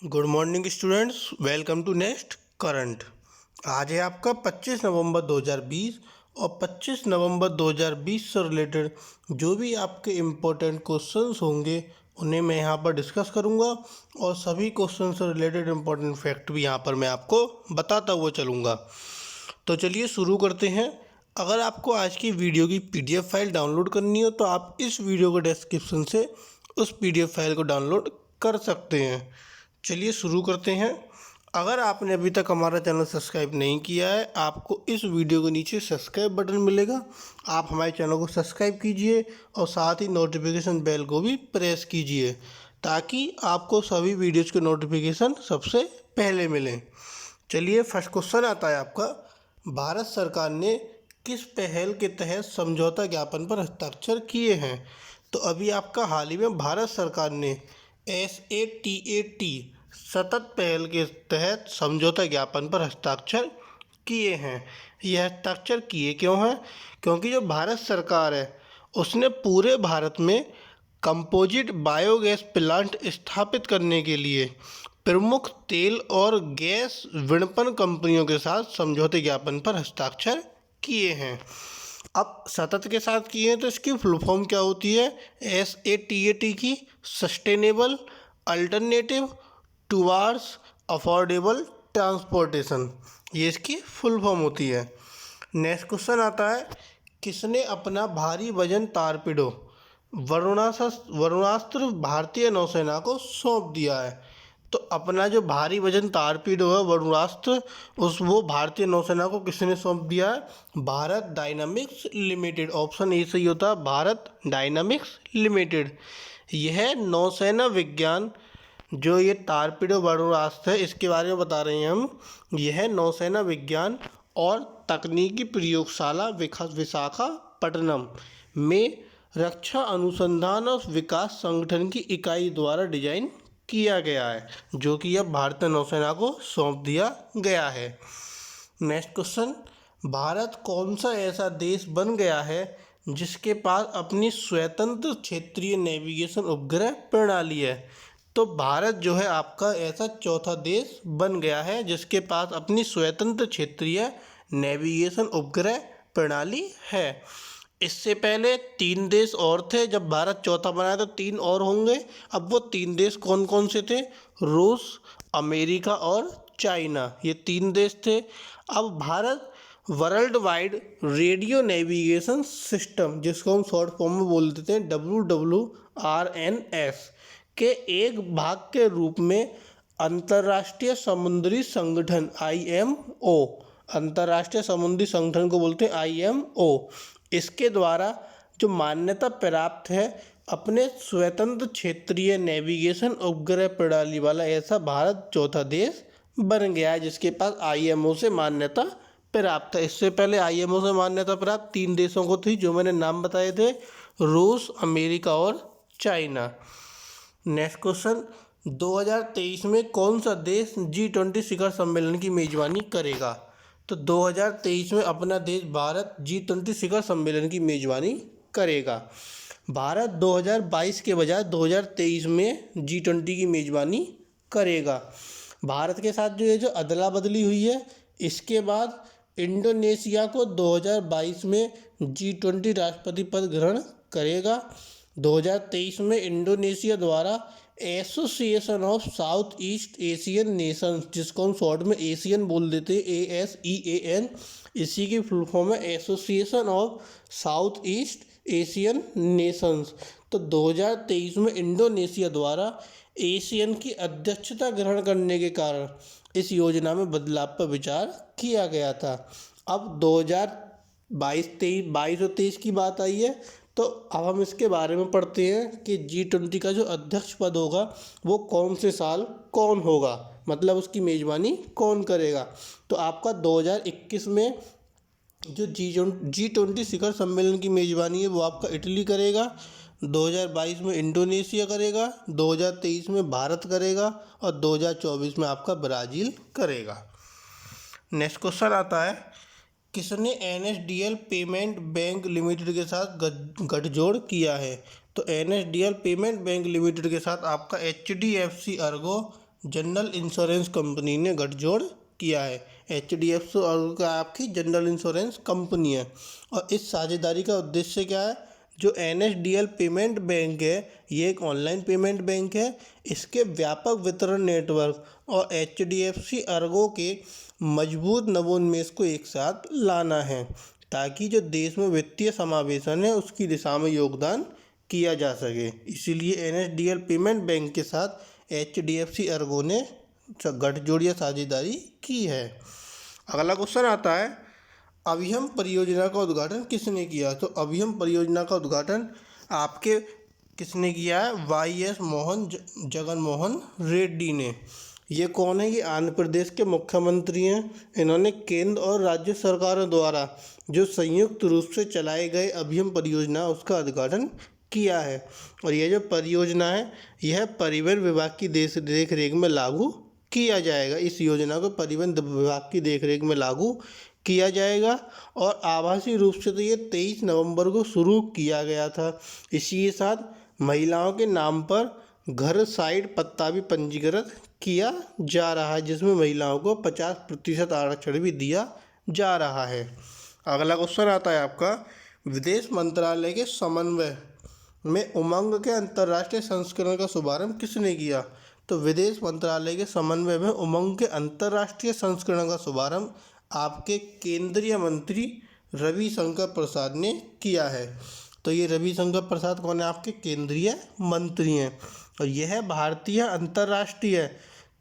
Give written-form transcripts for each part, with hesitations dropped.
Good morning students, welcome to next current. आज है आपका 25 नवंबर 2020 और 25 नवंबर 2020 से रिलेटेड जो भी आपके इम्पोर्टेंट क्वेश्चंस होंगे उन्हें मैं यहाँ पर डिस्कस करूँगा और सभी क्वेश्चन से रिलेटेड इम्पोर्टेंट फैक्ट भी यहाँ पर मैं आपको बताता हुआ चलूँगा। तो चलिए शुरू करते हैं। अगर आपको आज की वीडियो की पीडीएफ फाइल डाउनलोड करनी हो तो आप इस वीडियो के डिस्क्रिप्शन से उस पीडीएफ फाइल को डाउनलोड कर सकते हैं। चलिए शुरू करते हैं। अगर आपने अभी तक हमारा चैनल सब्सक्राइब नहीं किया है, आपको इस वीडियो के नीचे सब्सक्राइब बटन मिलेगा, आप हमारे चैनल को सब्सक्राइब कीजिए और साथ ही नोटिफिकेशन बेल को भी प्रेस कीजिए ताकि आपको सभी वीडियोज़ के नोटिफिकेशन सबसे पहले मिलें। चलिए फर्स्ट क्वेश्चन आता है आपका, भारत सरकार ने किस पहल के तहत समझौता ज्ञापन पर हस्ताक्षर किए हैं? तो अभी आपका हाल ही में भारत सरकार ने SATAT सतत पहल के तहत समझौता ज्ञापन पर हस्ताक्षर किए हैं। यह हस्ताक्षर किए क्यों हैं? क्योंकि जो भारत सरकार है उसने पूरे भारत में कंपोजिट बायोगैस प्लांट स्थापित करने के लिए प्रमुख तेल और गैस विपणन कंपनियों के साथ समझौते ज्ञापन पर हस्ताक्षर किए हैं। अब सतत के साथ किए हैं तो इसकी फुल फॉर्म क्या होती है? SATAT की sustainable alternative towards affordable transportation, ये इसकी फुल फॉर्म होती है। नेक्स्ट क्वेश्चन आता है, किसने अपना भारी वजन टारपीडो वरुणास्त्र भारतीय नौसेना को सौंप दिया है? तो अपना जो भारी वजन टारपीडो है वरुणास्त्र वो भारतीय नौसेना को किसने सौंप दिया है? Bharat dynamics limited. Option A सही होता है, भारत डायनामिक्स लिमिटेड। यह नौसेना विज्ञान जो ये टारपीडो वरुणास्त्र है इसके बारे में बता रहे हैं हम। यह नौसेना विज्ञान और तकनीकी प्रयोगशाला विशाखापट्टनम में रक्षा अनुसंधान और विकास संगठन की इकाई द्वारा डिजाइन किया गया है, जो कि अब भारतीय नौसेना को सौंप दिया गया है। नेक्स्ट क्वेश्चन, भारत कौन सा ऐसा देश बन गया है जिसके पास अपनी स्वतंत्र क्षेत्रीय नेविगेशन उपग्रह प्रणाली है? तो भारत जो है आपका ऐसा चौथा देश बन गया है जिसके पास अपनी स्वतंत्र क्षेत्रीय नेविगेशन उपग्रह प्रणाली है। इससे पहले 3 देश और थे, जब भारत चौथा बनाया तो 3 और होंगे। अब वो 3 देश कौन कौन से थे? रूस, अमेरिका और चाइना, ये 3 देश थे। अब Bharat world wide radio navigation system, जिसको हम शॉर्ट फॉर्म में बोल देते हैं WWRNS, के एक भाग के रूप में अंतर्राष्ट्रीय समुद्री संगठन IMO, अंतर्राष्ट्रीय समुद्री संगठन को बोलते हैं IMO, इसके द्वारा जो मान्यता प्राप्त है अपने स्वतंत्र क्षेत्रीय नेविगेशन उपग्रह प्रणाली वाला ऐसा भारत चौथा देश बन गया है जिसके पास IMO से मान्यता प्राप्त है। इससे पहले IMO से मान्यता प्राप्त 3 देशों को थी जो मैंने नाम बताए थे, रूस, अमेरिका और चाइना। नेक्स्ट क्वेश्चन, 2023 में कौन सा देश G20 शिखर सम्मेलन की मेजबानी करेगा? तो 2023 में अपना देश भारत G20 शिखर सम्मेलन की मेजबानी करेगा। भारत 2022 के बजाय 2023 में G20 की मेजबानी करेगा। भारत के साथ जो ये जो अदला बदली हुई है, इसके बाद इंडोनेशिया को 2022 में G20 राष्ट्रपति पद ग्रहण करेगा। 2023 में इंडोनेशिया द्वारा association of south east Asian Nations, जिसको हम शॉर्ट में एशियन बोल देते हैं, ASEAN, इसी की फुल फॉर्म है association of south east Asian Nations. तो 2023 में इंडोनेशिया द्वारा एशियन की अध्यक्षता ग्रहण करने के कारण इस योजना में बदलाव पर विचार किया गया था। अब 2022 और 23 की बात आई है, तो अब हम इसके बारे में पढ़ते हैं कि G20 का जो अध्यक्ष पद होगा वो कौन से साल कौन होगा, मतलब उसकी मेज़बानी कौन करेगा। तो आपका 2021 में जो G20 शिखर सम्मेलन की मेज़बानी है वो आपका इटली करेगा, 2022 में इंडोनेशिया करेगा, 2023 में भारत करेगा और 2024 में आपका ब्राज़ील करेगा। नेक्स्ट क्वेश्चन आता है, किसने NSDL पेमेंट बैंक लिमिटेड के साथ गठजोड़ किया है? तो NSDL पेमेंट बैंक लिमिटेड के साथ आपका HDFC Ergo, general insurance company ने गठजोड़ किया है। HDFC और का आपकी जनरल इंश्योरेंस कंपनी है। और इस साझेदारी का उद्देश्य क्या है? जो NSDL पेमेंट बैंक है, ये एक ऑनलाइन पेमेंट बैंक है। इसके व्यापक वितरण नेटवर्क और HDFC अर्गो के मजबूत नवोन्मेष को एक साथ लाना है, ताकि जो देश में वित्तीय समावेशन है उसकी दिशा में योगदान किया जा सके। इसीलिए NSDL पेमेंट बैंक के साथ HDFC अर्गो ने गठजोड़ या साझेदारी की है। अगला क्वेश्चन आता है, अभियम परियोजना का उद्घाटन किसने किया? तो अभियम परियोजना का उद्घाटन आपके किसने किया है? YS जगन मोहन रेड्डी ने। ये कौन है? ये आंध्र प्रदेश के मुख्यमंत्री हैं। इन्होंने केंद्र और राज्य सरकारों द्वारा जो संयुक्त रूप से चलाए गए अभियम परियोजना उसका उद्घाटन किया है। और यह जो परियोजना है यह परिवहन विभाग की देख रेख में लागू किया जाएगा। इस योजना को परिवहन विभाग की देखरेख में लागू किया जाएगा। और आभासी रूप से तो ये 23 नवंबर को शुरू किया गया था। इसी के साथ महिलाओं के नाम पर घर साइड पत्ता भी पंजीकृत किया जा रहा है, जिसमें महिलाओं को 50% आरक्षण भी दिया जा रहा है। अगला क्वेश्चन आता है आपका, विदेश मंत्रालय के समन्वय में उमंग के अंतर्राष्ट्रीय संस्करण का शुभारंभ किसने किया? तो विदेश मंत्रालय के समन्वय में उमंग के अंतर्राष्ट्रीय संस्करण का शुभारंभ आपके केंद्रीय मंत्री रविशंकर प्रसाद ने किया है। तो ये रविशंकर प्रसाद कौन है? आपके केंद्रीय मंत्री हैं। और यह भारतीय अंतर्राष्ट्रीय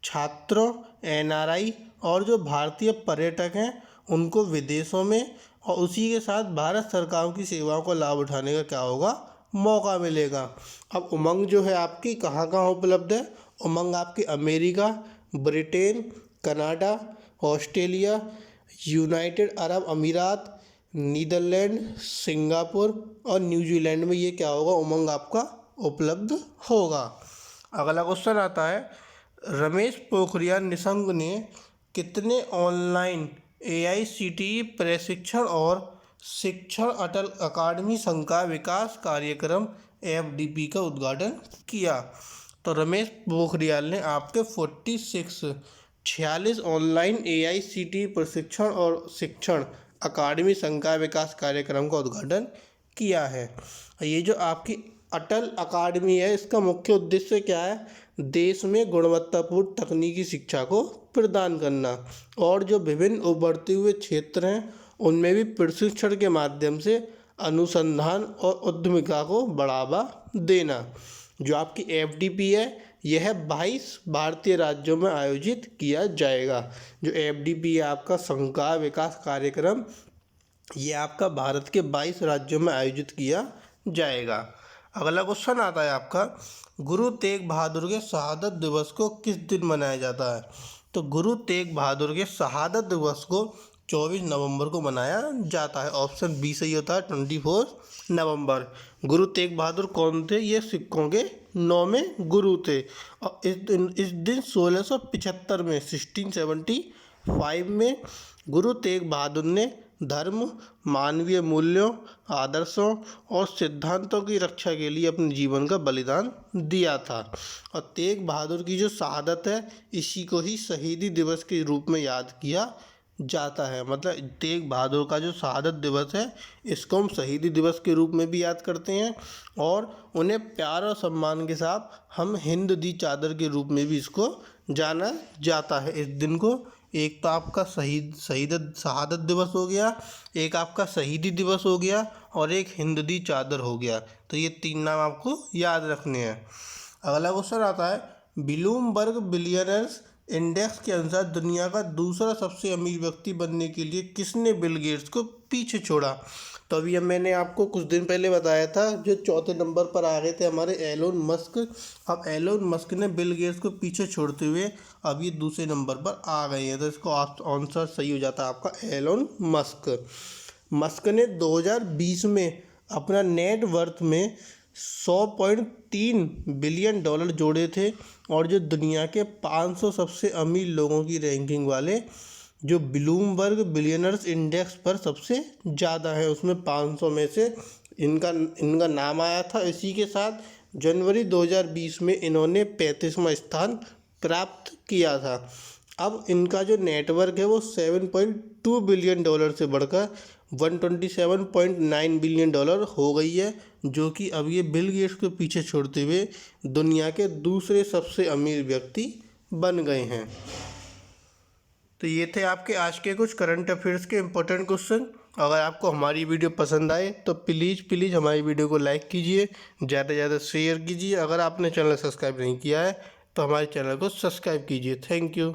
छात्रों, NRI और जो भारतीय पर्यटक हैं उनको विदेशों में और उसी के साथ भारत सरकार की सेवाओं का लाभ उठाने का क्या होगा? मौका मिलेगा। अब उमंग जो है आपकी कहाँ कहाँ उपलब्ध है? उमंग आपके America, Britain, Canada, Australia, United Arab अमीरात, नीदरलैंड, सिंगापुर और न्यूजीलैंड में ये क्या होगा? उमंग आपका उपलब्ध होगा। अगला क्वेश्चन आता है, रमेश पोखरियाल निशंक ने कितने ऑनलाइन AICTE प्रशिक्षण और शिक्षण अटल अकादमी संघ का विकास कार्यक्रम FDP का उद्घाटन किया? तो रमेश पोखरियाल ने आपके 46 ऑनलाइन AICTE प्रशिक्षण और शिक्षण अकादमी संघ का विकास कार्यक्रम का उद्घाटन किया है। ये जो आपकी अटल अकादमी है इसका मुख्य उद्देश्य क्या है? देश में गुणवत्तापूर्ण तकनीकी शिक्षा को प्रदान करना और जो विभिन्न उभरते हुए क्षेत्र हैं उनमें भी प्रशिक्षण के माध्यम से अनुसंधान और उद्यमिता को बढ़ावा देना। जो आपकी FDP है यह 22 भारतीय राज्यों में आयोजित किया जाएगा। जो FDP है आपका संघ का विकास कार्यक्रम, ये आपका भारत के 22 राज्यों में आयोजित किया जाएगा। अगला क्वेश्चन आता है आपका, गुरु तेग बहादुर के शहादत दिवस को किस दिन मनाया जाता है? तो गुरु तेग बहादुर के शहादत दिवस को 24 नवंबर को मनाया जाता है। ऑप्शन बी सही होता है, 24 नवंबर। गुरु तेग बहादुर कौन थे? ये सिखों के 9वें गुरु थे। और इस दिन 1675 में 1675 में गुरु तेग बहादुर ने धर्म, मानवीय मूल्यों, आदर्शों और सिद्धांतों की रक्षा के लिए अपने जीवन का बलिदान दिया था। और तेग बहादुर की जो शहादत है इसी को ही शहीदी दिवस के रूप में याद किया जाता है। मतलब तेग बहादुर का जो शहादत दिवस है इसको हम शहीदी दिवस के रूप में भी याद करते हैं और उन्हें प्यार और सम्मान के साथ हम हिंद दी चादर के रूप में भी इसको जाना जाता है। इस दिन को एक तो आपका शहादत दिवस हो गया, एक आपका शहीदी दिवस हो गया और एक हिंद दी चादर हो गया। तो ये 3 नाम आपको याद रखने हैं। अगला क्वेश्चन आता है, ब्लूमबर्ग बिलियनर्स इंडेक्स के अनुसार दुनिया का दूसरा सबसे अमीर व्यक्ति बनने के लिए किसने बिल गेट्स को पीछे छोड़ा? तो अभी अब मैंने आपको कुछ दिन पहले बताया था जो चौथे नंबर पर आ गए थे हमारे एलोन मस्क। अब एलोन मस्क ने बिल गेट्स को पीछे छोड़ते हुए अब ये दूसरे नंबर पर आ गए हैं। तो इसको आंसर सही हो जाता है आपका एलोन मस्क। मस्क ने 2020 में अपना नेट वर्थ में $100.3 बिलियन जोड़े थे और जो दुनिया के 500 सबसे अमीर लोगों की रैंकिंग वाले जो ब्लूमबर्ग बिलियनर्स इंडेक्स पर सबसे ज़्यादा है उसमें 500 में से इनका नाम आया था। इसी के साथ जनवरी 2020 में इन्होंने 35वां स्थान प्राप्त किया था। अब इनका जो नेटवर्क है वो $7.2 बिलियन से बढ़कर $127.9 बिलियन हो गई है, जो कि अब ये बिल गेट्स को पीछे छोड़ते हुए दुनिया के दूसरे सबसे अमीर व्यक्ति बन गए हैं। तो ये थे आपके आज के कुछ करंट अफेयर्स के इम्पोर्टेंट क्वेश्चन। अगर आपको हमारी वीडियो पसंद आए तो प्लीज़ हमारी वीडियो को लाइक कीजिए, ज़्यादा से ज़्यादा शेयर कीजिए। अगर आपने चैनल सब्सक्राइब नहीं किया है तो हमारे चैनल को सब्सक्राइब कीजिए। Thank you.